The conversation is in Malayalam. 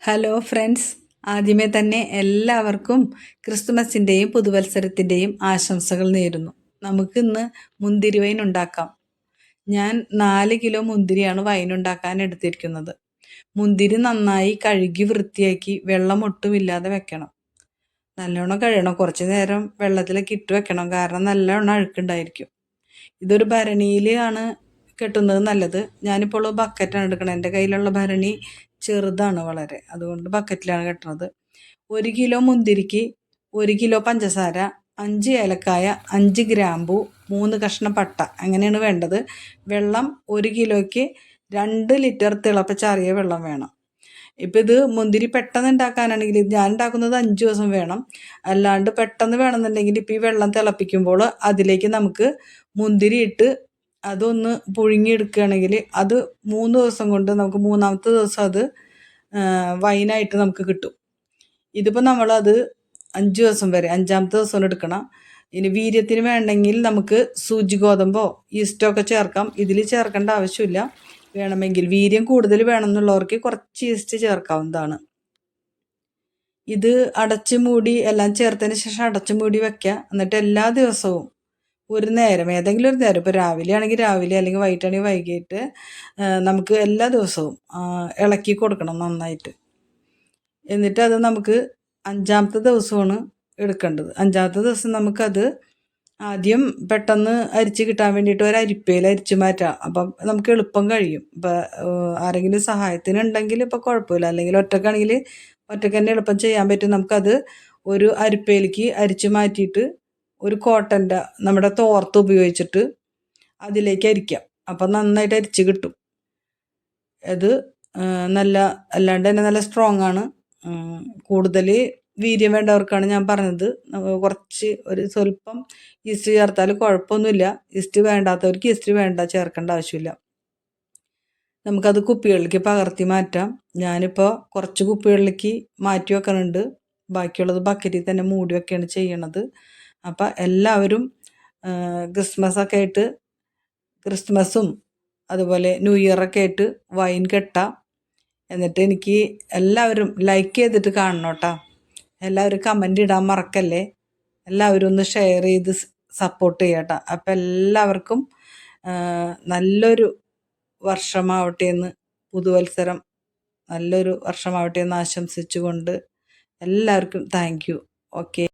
ഹലോ ഫ്രണ്ട്സ്, ആദ്യമേ തന്നെ എല്ലാവർക്കും ക്രിസ്തുമസിൻ്റെയും പുതുവത്സരത്തിൻ്റെയും ആശംസകൾ നേരുന്നു. നമുക്കിന്ന് മുന്തിരി വൈൻ ഉണ്ടാക്കാം. ഞാൻ 4 കിലോ മുന്തിരിയാണ് വൈൻ ഉണ്ടാക്കാൻ എടുത്തിരിക്കുന്നത്. മുന്തിരി നന്നായി കഴുകി വൃത്തിയാക്കി വെള്ളം ഒട്ടുമില്ലാതെ വെക്കണം. നല്ലോണം കഴുകണം, കുറച്ച് നേരം വെള്ളത്തിലൊക്കെ ഇട്ട് വെക്കണം, കാരണം നല്ലോണം അഴുക്കുണ്ടായിരിക്കും. ഇതൊരു ഭരണിയിലാണ് കെട്ടുന്നത് നല്ലത്. ഞാനിപ്പോൾ ബക്കറ്റാണ് എടുക്കുന്നത്. എൻ്റെ കയ്യിലുള്ള ഭരണി ചെറുതാണ് വളരെ, അതുകൊണ്ട് ബക്കറ്റിലാണ് കെട്ടുന്നത്. 1 കിലോ മുന്തിരിക്ക് 1 കിലോ പഞ്ചസാര, 5 ഏലക്കായ, 5 ഗ്രാമ്പു, 3 കഷ്ണം പട്ട, അങ്ങനെയാണ് വേണ്ടത്. വെള്ളം 1 കിലോയ്ക്ക് 2 ലിറ്റർ തിളപ്പിച്ചാറിയ വെള്ളം വേണം. ഇപ്പം ഇത് മുന്തിരി പെട്ടെന്ന് ഉണ്ടാക്കാനാണെങ്കിൽ ഞാൻ ഉണ്ടാക്കുന്നത് 5 ദിവസം വേണം. അല്ലാണ്ട് പെട്ടെന്ന് വേണമെന്നുണ്ടെങ്കിൽ ഇപ്പം ഈ വെള്ളം തിളപ്പിക്കുമ്പോൾ അതിലേക്ക് നമുക്ക് മുന്തിരി ഇട്ട് അതൊന്ന് പുഴുങ്ങിയെടുക്കുകയാണെങ്കിൽ അത് 3 ദിവസം കൊണ്ട് നമുക്ക് 3-ാമത്തെ ദിവസം അത് വൈനായിട്ട് നമുക്ക് കിട്ടും. ഇതിപ്പോൾ നമ്മളത് 5 ദിവസം വരെ 5-ാമത്തെ ദിവസം എടുക്കണം. ഇനി വീര്യത്തിന് വേണമെങ്കിൽ നമുക്ക് സൂചി ഗോതമ്പോ ഈസ്റ്റൊക്കെ ചേർക്കാം. ഇതിൽ ചേർക്കേണ്ട ആവശ്യമില്ല. വേണമെങ്കിൽ വീര്യം കൂടുതൽ വേണമെന്നുള്ളവർക്ക് കുറച്ച് ഈസ്റ്റ് ചേർക്കാവുന്നതാണ്. ഇത് അടച്ചു മൂടി എല്ലാം ചേർത്തതിന് ശേഷം അടച്ചു മൂടി വയ്ക്കുക. എന്നിട്ട് എല്ലാ ദിവസവും ഒരു നേരം, ഏതെങ്കിലും ഒരു നേരം, ഇപ്പോൾ രാവിലെ ആണെങ്കിൽ രാവിലെ, അല്ലെങ്കിൽ വൈകിട്ടാണെങ്കിൽ വൈകിട്ട് നമുക്ക് എല്ലാ ദിവസവും ഇളക്കി കൊടുക്കണം നന്നായിട്ട്. എന്നിട്ട് അത് നമുക്ക് 5-ാമത്തെ ദിവസമാണ് എടുക്കേണ്ടത്. 5-ാമത്തെ ദിവസം നമുക്കത് ആദ്യം പെട്ടെന്ന് അരിച്ച് കിട്ടാൻ വേണ്ടിയിട്ട് ഒരു അരിപ്പയിൽ അരിച്ച് മാറ്റാം. അപ്പം നമുക്ക് എളുപ്പം കഴിയും. ഇപ്പം ആരെങ്കിലും സഹായത്തിനുണ്ടെങ്കിൽ ഇപ്പോൾ കുഴപ്പമില്ല, അല്ലെങ്കിൽ ഒറ്റക്കാണെങ്കിൽ ഒറ്റയ്ക്ക് തന്നെ എളുപ്പം ചെയ്യാൻ പറ്റും. നമുക്കത് ഒരു അരിപ്പയിലേക്ക് അരിച്ച് മാറ്റിയിട്ട് ഒരു കോട്ടൻ്റെ നമ്മുടെ തോർത്ത് ഉപയോഗിച്ചിട്ട് അതിലേക്ക് അരിക്കാം. അപ്പം നന്നായിട്ട് അരിച്ച് കിട്ടും. അത് നല്ല, അല്ലാണ്ട് തന്നെ നല്ല സ്ട്രോങ് ആണ്. കൂടുതൽ വീര്യം വേണ്ടവർക്കാണ് ഞാൻ പറഞ്ഞത്. കുറച്ച് ഒരു സ്വല്പം ഈസ്റ്റ് ചേർത്താൽ കുഴപ്പമൊന്നുമില്ല. ഈസ്റ്റ് വേണ്ടാത്തവർക്ക് ഈസ്റ്റ് ചേർക്കേണ്ട ആവശ്യമില്ല. നമുക്കത് കുപ്പികളിലേക്ക് പകർത്തി മാറ്റാം. ഞാനിപ്പോൾ കുറച്ച് കുപ്പികളിലേക്ക് മാറ്റി വെക്കുന്നുണ്ട്. ബാക്കിയുള്ളത് ബക്കറ്റിൽ തന്നെ മൂടി വെക്കുകയാണ് ചെയ്യണത്. അപ്പം എല്ലാവരും ക്രിസ്മസൊക്കെ ആയിട്ട്, ക്രിസ്മസും അതുപോലെ ന്യൂ ഇയറൊക്കെ ആയിട്ട് വൈൻ കെട്ടാം. എന്നിട്ട് എനിക്ക് എല്ലാവരും ലൈക്ക് ചെയ്തിട്ട് കാണണം കേട്ടോ. എല്ലാവരും കമൻ്റ് ഇടാൻ മറക്കല്ലേ. എല്ലാവരും ഒന്ന് ഷെയർ ചെയ്ത് സപ്പോർട്ട് ചെയ്യട്ടോ. അപ്പം എല്ലാവർക്കും നല്ലൊരു വർഷമാവട്ടെ എന്ന്, പുതുവത്സരം നല്ലൊരു വർഷമാവട്ടെ എന്ന് ആശംസിച്ചുകൊണ്ട് എല്ലാവർക്കും താങ്ക് യു. ഓക്കെ.